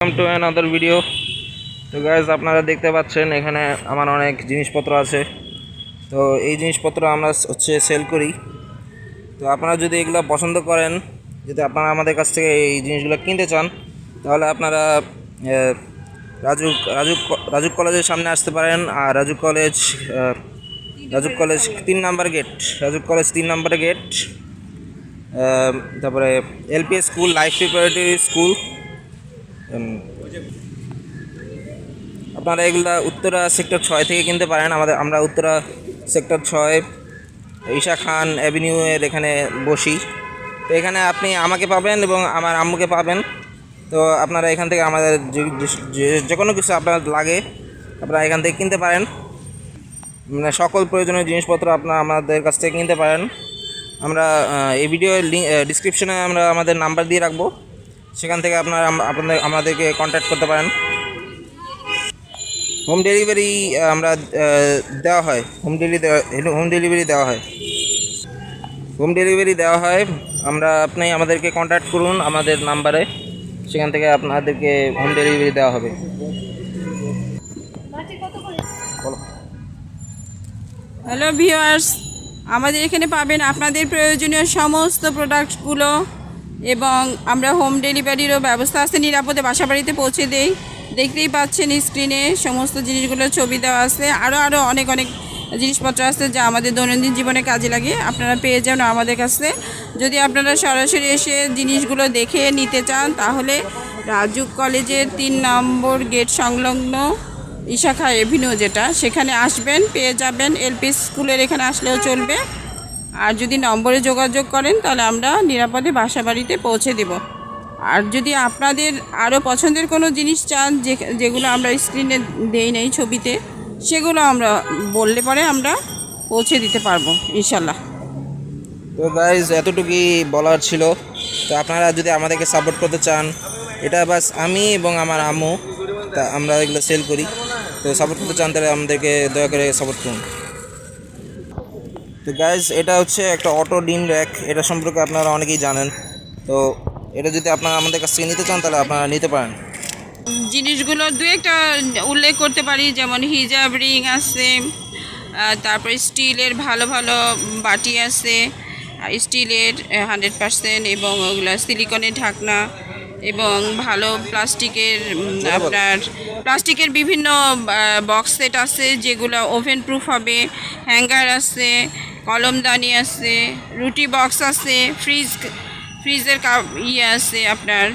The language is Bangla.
Welcome to another video. তো গাইজ আপনারা দেখতে পাচ্ছেন এখানে আমার অনেক জিনিসপত্র আছে। তো এই জিনিসপত্র আমরা সেল করি। তো আপনারা যদি এগুলো পছন্দ করেন, যদি আপনারা আমাদের কাছ থেকে এই জিনিসগুলো কিনতে চান, তাহলে আপনারা রাজু রাজু রাজু কলেজের সামনে আসতে পারেন। আর Raju college 3 number gate, Raju college 3 number gate. তারপরে LP school, life preparatory school. আপনারা এগুলা উত্তরা সেক্টর 6 থেকে কিনতে পারেন। আমরা উত্তরা সেক্টর 6 ঈশা খান অ্যাভিনিউ এর এখানে বসি। তো এখানে আপনি আমাকে পাবেন এবং আমার আম্মুকে পাবেন। তো আপনারা এখান থেকে আমাদের যে কোনো কিছু আপনার লাগে আপনারা এখান থেকে কিনতে পারেন। মানে সকল প্রয়োজনীয় জিনিসপত্র আপনারা আমাদের কাছ থেকে কিনতে পারেন। আমরা এই ভিডিওর ডিসক্রিপশনে আমরা আমাদের নাম্বার দিয়ে রাখবো, সেখান থেকে আপনারা আমাদেরকে কন্ট্যাক্ট করতে পারেন। হোম ডেলিভারি আমরা দেওয়া হয়, হোম ডেলিভারি দেওয়া হয়। আপনি আমাদেরকে কন্ট্যাক্ট করুন আমাদের নাম্বারে, সেখান থেকে আপনাদেরকে হোম ডেলিভারি দেওয়া হবে। হ্যালো ভিউয়ার্স, আমাদের এখানে পাবেন আপনাদের প্রয়োজনীয় সমস্ত প্রোডাক্টগুলো এবং আমরা হোম ডেলিভারিরও ব্যবস্থা আছে, নিরাপদে বাসাবাড়িতে পৌঁছে দেই। দেখতেই পাচ্ছেন স্ক্রিনে সমস্ত জিনিসগুলোর ছবি দেওয়া আছে। আরও অনেক জিনিসপত্র আছে যা আমাদের দৈনন্দিন জীবনে কাজে লাগে, আপনারা পেয়ে যাবেন আমাদের কাছে। যদি আপনারা সরাসরি এসে জিনিসগুলো দেখে নিতে চান, তাহলে রাজু কলেজের 3 নম্বর গেট সংলগ্ন ঈশা খান এভিনিউ যেটা, সেখানে আসবেন, পেয়ে যাবেন। এলপি স্কুলের এখানে আসলেও চলবে। আর যদি নম্বরে যোগাযোগ করেন তাহলে আমরা নিরাপদে বাসাবাড়িতে পৌঁছে দেব। আর যদি আপনাদের আরও পছন্দের কোনো জিনিস চান, যেগুলো আমরা স্ক্রিনে দেই নাই ছবিতে, সেগুলো আমরা বললে পরে আমরা পৌঁছে দিতে পারবো ইনশাল্লাহ। তো গাইজ এতটুকুই বলার ছিল। তো আপনারা যদি আমাদেরকে সাপোর্ট করতে চান, এটা বাস আমি এবং আমার আম্মু, তা আমরা এগুলো সেল করি। তো সাপোর্ট করতে চান তাহলে আমাদেরকে দয়া করে সাপোর্ট করুন। তো গাইজ এটা হচ্ছে একটা অটো ডিম র্যাক, এটা সম্পর্কে আপনারা অনেকেই জানেন। তো এটা যদি আপনারা আমাদের কাছ থেকে নিতে চান তাহলে আপনারা নিতে পারেন। জিনিসগুলো দু একটা উল্লেখ করতে পারি, যেমন হিজাব রিং আছে, তারপরে স্টিলের ভালো বাটি আছে, স্টিলের 100% এবং ওগুলো সিলিকনের ঢাকনা, এবং ভালো প্লাস্টিকের বিভিন্ন বক্স সেট আছে যেগুলো ওভেন প্রুফ হবে। হ্যাঙ্গার আছে, কলমদানি আছে, রুটি বক্স আছে, ফ্রিজের আছে আপনার,